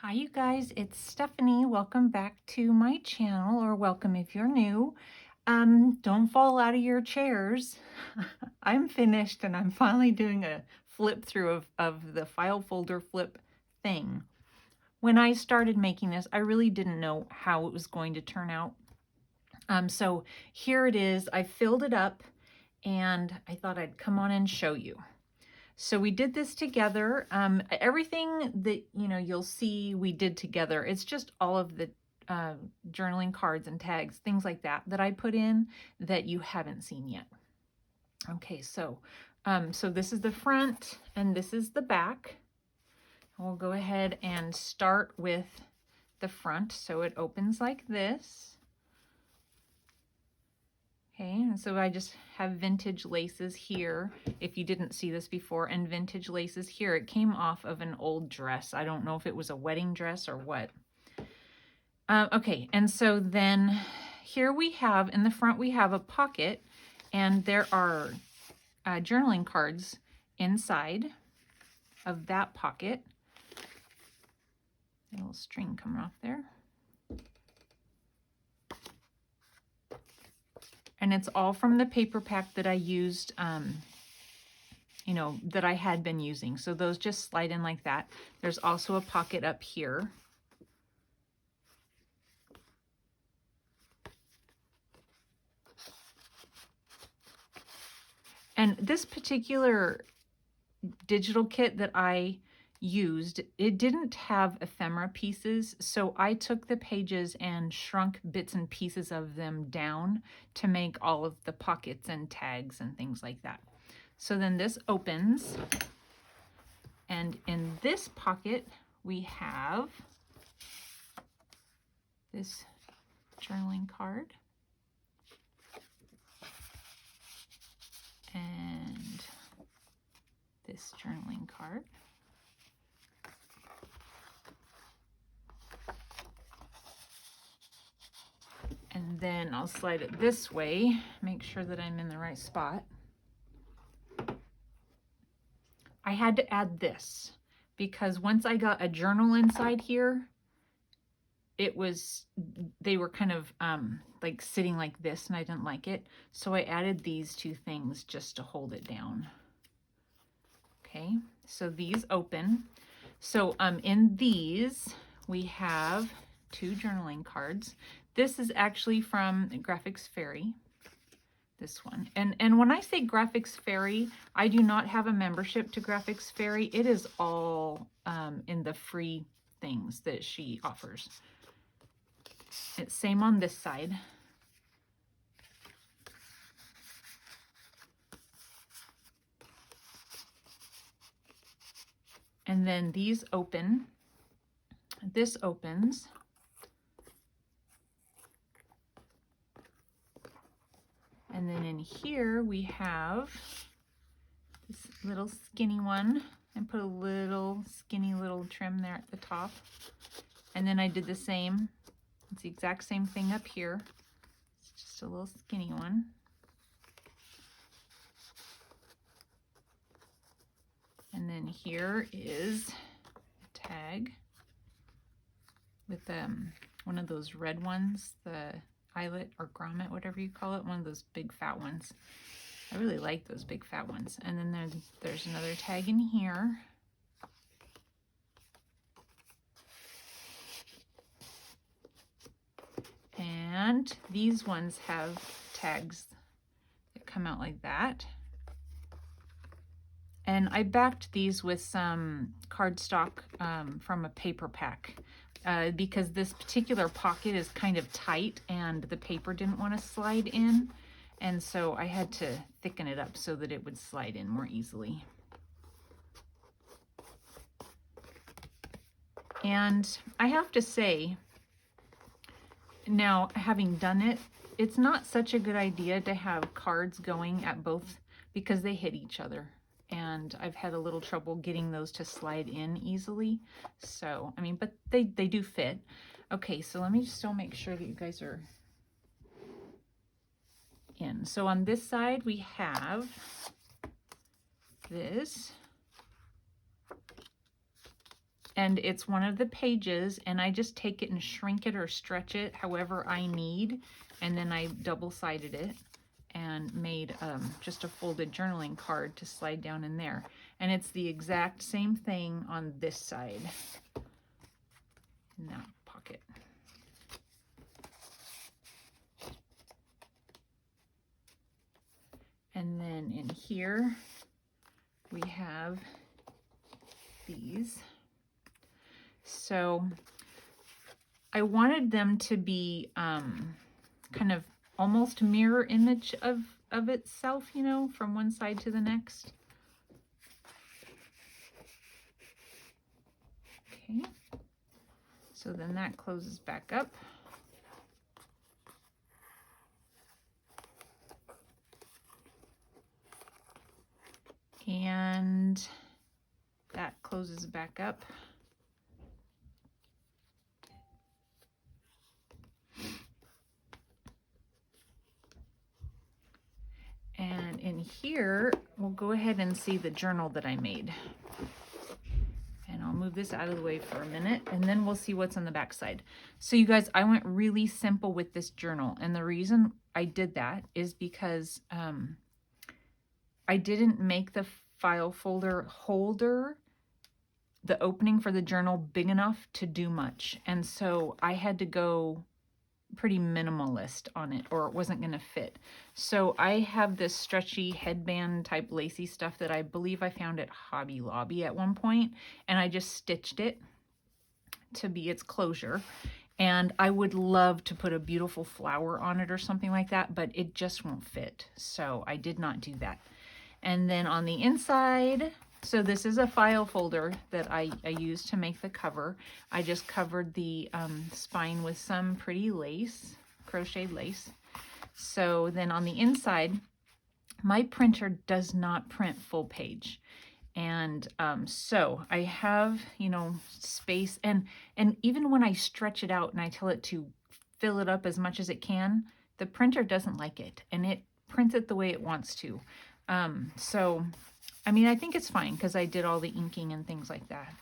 Hi you guys, it's Stephanie. Welcome back to my channel, or welcome if you're new. Don't fall out of your chairs. I'm finished and I'm finally doing a flip through of the file folder flip thing. When I started making this, I really didn't know how it was going to turn out. So here it is. I filled it up and I thought I'd come on and show you. So we did this together. Everything that, you'll see we did together, it's just all of the journaling cards and tags, things like that, that I put in that you haven't seen yet. Okay, so this is the front and this is the back. We'll go ahead and start with the front. So it opens like this. Okay, and so I just have vintage laces here, if you didn't see this before, and vintage laces here. It came off of an old dress. I don't know if it was a wedding dress or what. Okay, and so then here we have, in the front we have a pocket, and there are journaling cards inside of that pocket. A little string coming off there. And it's all from the paper pack that I used, that I had been using. So those just slide in like that. There's also a pocket up here. And this particular digital kit that I used, it didn't have ephemera pieces, so I took the pages and shrunk bits and pieces of them down to make all of the pockets and tags and things like that. So then this opens, and in this pocket we have this journaling card and this journaling card. And then I'll slide it this way, make sure that I'm in the right spot. I had to add this because once I got a journal inside here, they were kind of like sitting like this and I didn't like it. So I added these two things just to hold it down. Okay, so these open. So in these, we have two journaling cards. This is actually from Graphics Fairy, this one. And when I say Graphics Fairy, I do not have a membership to Graphics Fairy. It is all in the free things that she offers. It's same on this side. And then these open. This opens. And then in here we have this little skinny one, and put a little skinny little trim there at the top. And then I did the same. It's the exact same thing up here. It's just a little skinny one. And then here is a tag with one of those red ones, the eyelet or grommet, whatever you call it, one of those big fat ones. I really like those big fat ones. And then there's another tag in here. And these ones have tags that come out like that. And I backed these with some cardstock from a paper pack because this particular pocket is kind of tight and the paper didn't want to slide in. And so I had to thicken it up so that it would slide in more easily. And I have to say, now having done it, it's not such a good idea to have cards going at both because they hit each other. And I've had a little trouble getting those to slide in easily. So, I mean, but they do fit. Okay, so let me just still make sure that you guys are in. So on this side we have this. and it's one of the pages, and I just take it and shrink it or stretch it however I need, and then I double-sided it and made just a folded journaling card to slide down in there. And it's the exact same thing on this side, in that pocket. And then in here, we have these. So I wanted them to be kind of almost mirror image of itself, you know, from one side to the next. Okay, so then that closes back up. And that closes back up. And in here, we'll go ahead and see the journal that I made. And I'll move this out of the way for a minute, and then we'll see what's on the back side. So you guys, I went really simple with this journal. And the reason I did that is because I didn't make the file folder holder, the opening for the journal, big enough to do much. And so I had to go pretty minimalist on it, or it wasn't going to fit. So I have this stretchy headband type lacy stuff that I believe I found at Hobby Lobby at one point, and I just stitched it to be its closure. And I would love to put a beautiful flower on it or something like that, but it just won't fit. So I did not do that. And then on the inside, so this is a file folder that I used to make the cover. I just covered the spine with some pretty lace, crocheted lace. So then on the inside, my printer does not print full page. And so I have, you know, space, and even when I stretch it out and I tell it to fill it up as much as it can, the printer doesn't like it, and it prints it the way it wants to. So, I mean, I think it's fine because I did all the inking and things like that.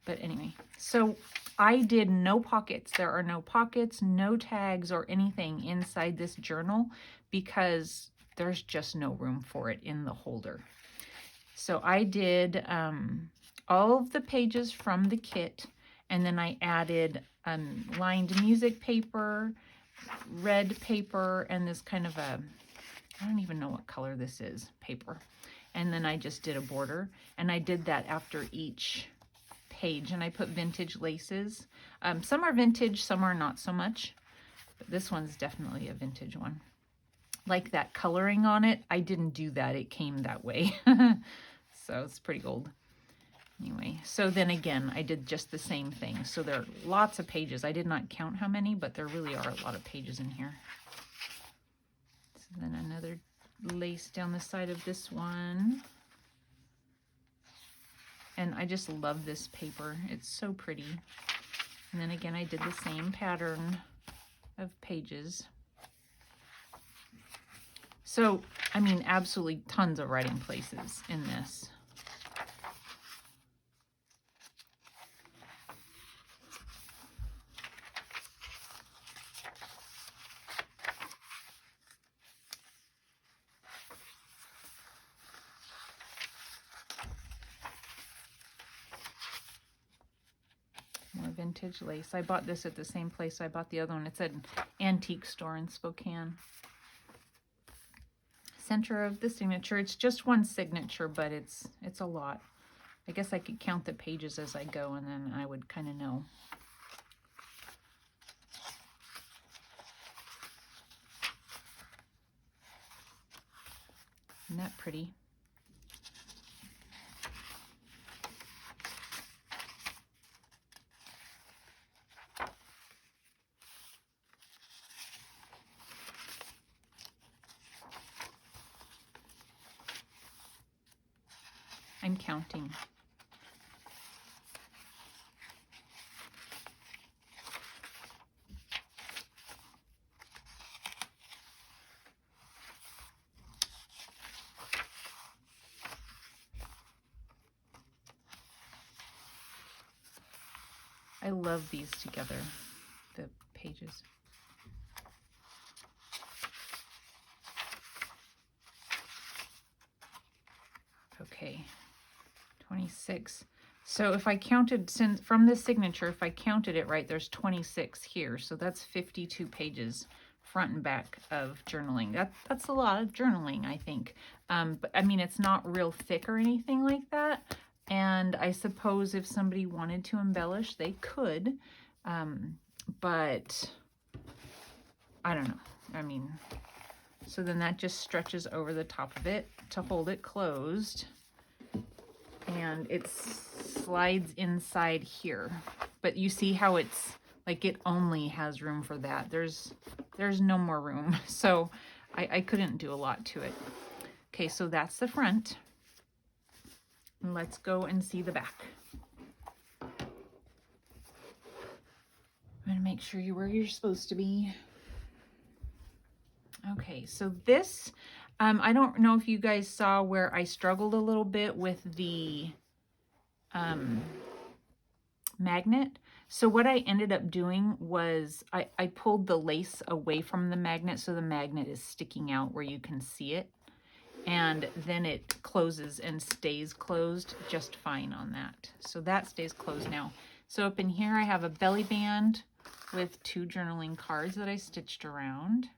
But anyway, so I did no pockets. There are no pockets, no tags or anything inside this journal because there's just no room for it in the holder. So I did all of the pages from the kit, and then I added lined music paper, red paper, and this kind of a, I don't even know what color this is, paper. And then I just did a border, and I did that after each page, and I put vintage laces. Some are vintage, some are not so much, but this one's definitely a vintage one. Like that coloring on it, I didn't do that, it came that way. So it's pretty old. Anyway, so then again, I did just the same thing. So there are lots of pages. I did not count how many, but there really are a lot of pages in here. So then another lace down the side of this one. And I just love this paper. It's so pretty. And then again, I did the same pattern of pages. So, I mean, absolutely tons of writing places in this. More vintage lace. I bought this at the same place I bought the other one. It's an antique store in Spokane. Center of the signature. It's just one signature, but it's a lot. I guess I could count the pages as I go, and then I would kind of know. Isn't that pretty? I'm counting. I love these together, the pages. Okay, 26. So if I counted, since from this signature, if I counted it right, there's 26 here. So that's 52 pages front and back of journaling. That's a lot of journaling, I think. But I mean, it's not real thick or anything like that. And I suppose if somebody wanted to embellish, they could. But I don't know. I mean, so then that just stretches over the top of it to hold it closed. And it slides inside here. But you see how it's like it only has room for that. There's no more room. So I couldn't do a lot to it. Okay, so that's the front. And let's go and see the back. I'm gonna make sure you're where you're supposed to be. Okay, so this, I don't know if you guys saw where I struggled a little bit with the magnet. So what I ended up doing was I pulled the lace away from the magnet so the magnet is sticking out where you can see it. And then it closes and stays closed just fine on that. So that stays closed now. So up in here I have a belly band with 2 journaling cards that I stitched around.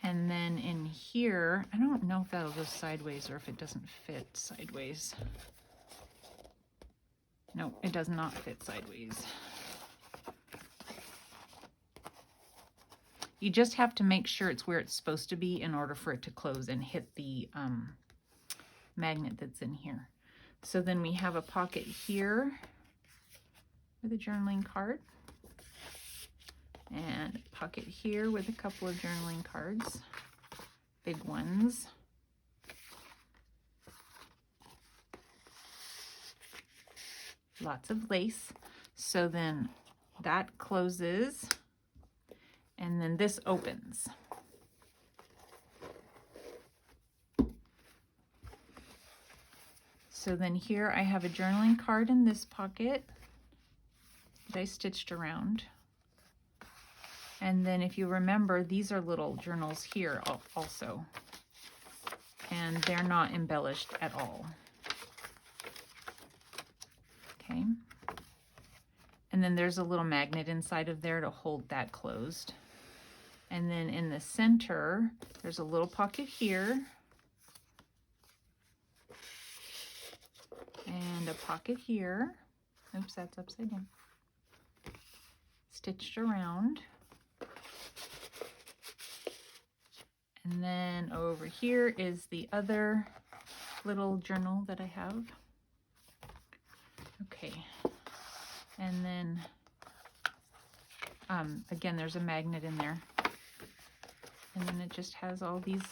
And then in here, I don't know if that'll go sideways or if it doesn't fit sideways. No, it does not fit sideways. You just have to make sure it's where it's supposed to be in order for it to close and hit the magnet that's in here. So then we have a pocket here with a journaling card. And a pocket here with a couple of journaling cards, big ones. Lots of lace. So then that closes, and then this opens. So then here I have a journaling card in this pocket that I stitched around. And then if you remember, these are little journals here also. And they're not embellished at all. Okay. And then there's a little magnet inside of there to hold that closed. And then in the center, there's a little pocket here. And a pocket here. Oops, that's upside down. Stitched around. And then over here is the other little journal that I have. Okay. And then, again, there's a magnet in there. And then it just has all these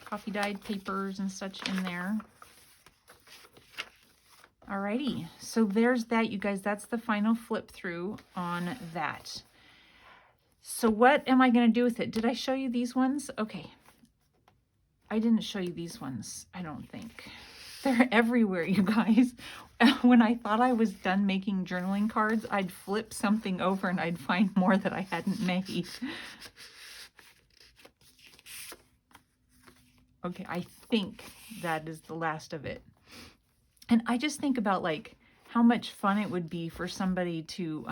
coffee dyed papers and such in there. Alrighty, so there's that, you guys. That's the final flip through on that. So what am I going to do with it? Did I show you these ones? Okay. I didn't show you these ones, I don't think. They're everywhere, you guys. When I thought I was done making journaling cards, I'd flip something over and I'd find more that I hadn't made. Okay, I think that is the last of it. And I just think about like how much fun it would be for somebody to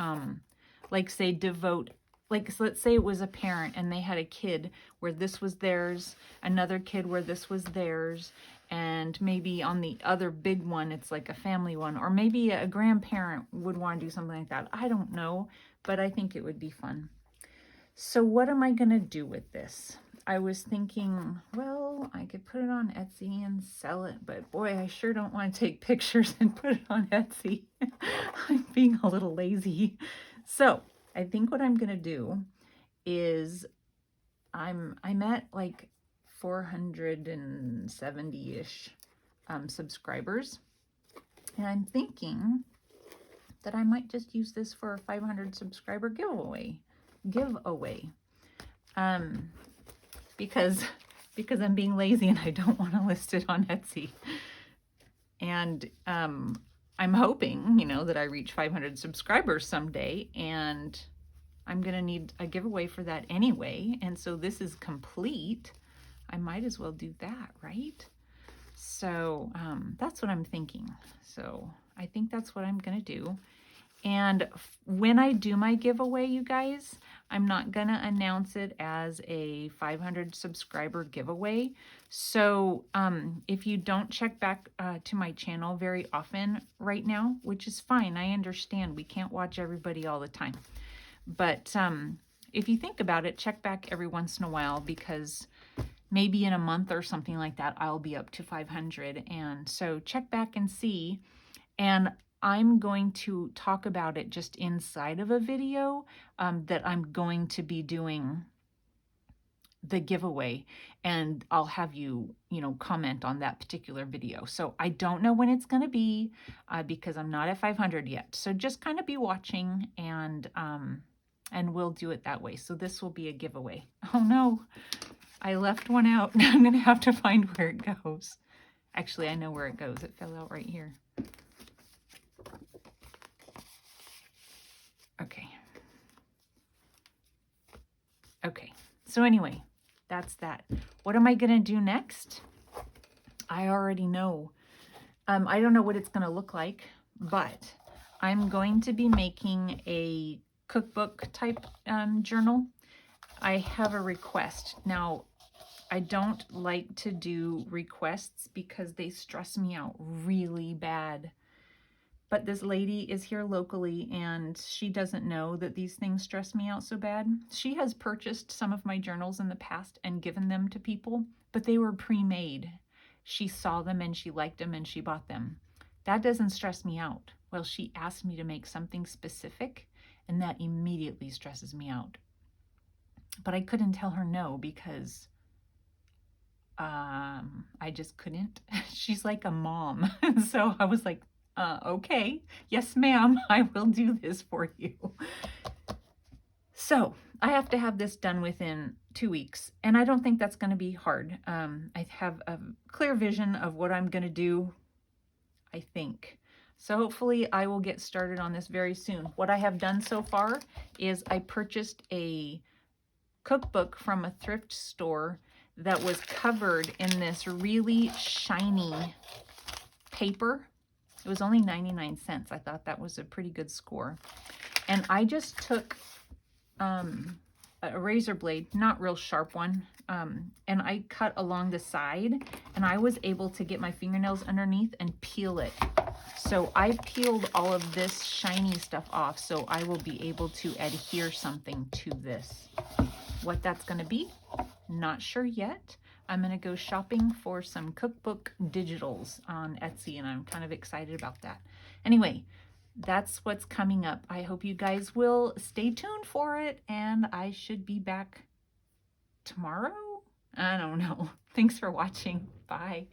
like say devote, like so let's say it was a parent and they had a kid where this was theirs, another kid where this was theirs, and maybe on the other big one it's like a family one, or maybe a grandparent would want to do something like that. I don't know, but I think it would be fun. So what am I going to do with this? I was thinking, well, I could put it on Etsy and sell it, but boy, I sure don't want to take pictures and put it on Etsy. I'm being a little lazy. So I think what I'm going to do is I'm at like 470-ish subscribers. And I'm thinking that I might just use this for a 500 subscriber giveaway. Because I'm being lazy and I don't want to list it on Etsy. And I'm hoping, you know, that I reach 500 subscribers someday, and I'm gonna need a giveaway for that anyway. And so this is complete. I might as well do that, right? So that's what I'm thinking. So I think that's what I'm gonna do. And when I do my giveaway, you guys, I'm not gonna announce it as a 500 subscriber giveaway. So if you don't check back to my channel very often right now, which is fine, I understand we can't watch everybody all the time. But if you think about it, check back every once in a while, because maybe in a month or something like that, I'll be up to 500. And so check back and see. And I'm going to talk about it just inside of a video that I'm going to be doing the giveaway, and I'll have you, you know, comment on that particular video. So I don't know when it's going to be because I'm not at 500 yet. So just kind of be watching, and we'll do it that way. So this will be a giveaway. Oh no, I left one out. I'm going to have to find where it goes. Actually, I know where it goes. It fell out right here. Okay. Okay. So anyway, that's that. What am I going to do next? I already know. I don't know what it's going to look like, but I'm going to be making a cookbook type journal. I have a request. Now, I don't like to do requests because they stress me out really bad. But this lady is here locally, and she doesn't know that these things stress me out so bad. She has purchased some of my journals in the past and given them to people, but they were pre-made. She saw them and she liked them and she bought them. That doesn't stress me out. Well, she asked me to make something specific, and that immediately stresses me out. But I couldn't tell her no because I just couldn't. She's like a mom. So I was like, okay, yes, ma'am, I will do this for you. So I have to have this done within 2 weeks, and I don't think that's going to be hard. I have a clear vision of what I'm going to do, I think. So hopefully I will get started on this very soon. What I have done so far is I purchased a cookbook from a thrift store that was covered in this really shiny paper. It was only 99 cents. I thought that was a pretty good score. And I just took a razor blade, not real sharp one, and I cut along the side, and I was able to get my fingernails underneath and peel it. So I peeled all of this shiny stuff off, so I will be able to adhere something to this. What that's going to be, not sure yet. I'm going to go shopping for some cookbook digitals on Etsy, and I'm kind of excited about that. Anyway, that's what's coming up. I hope you guys will stay tuned for it, and I should be back tomorrow? I don't know. Thanks for watching. Bye.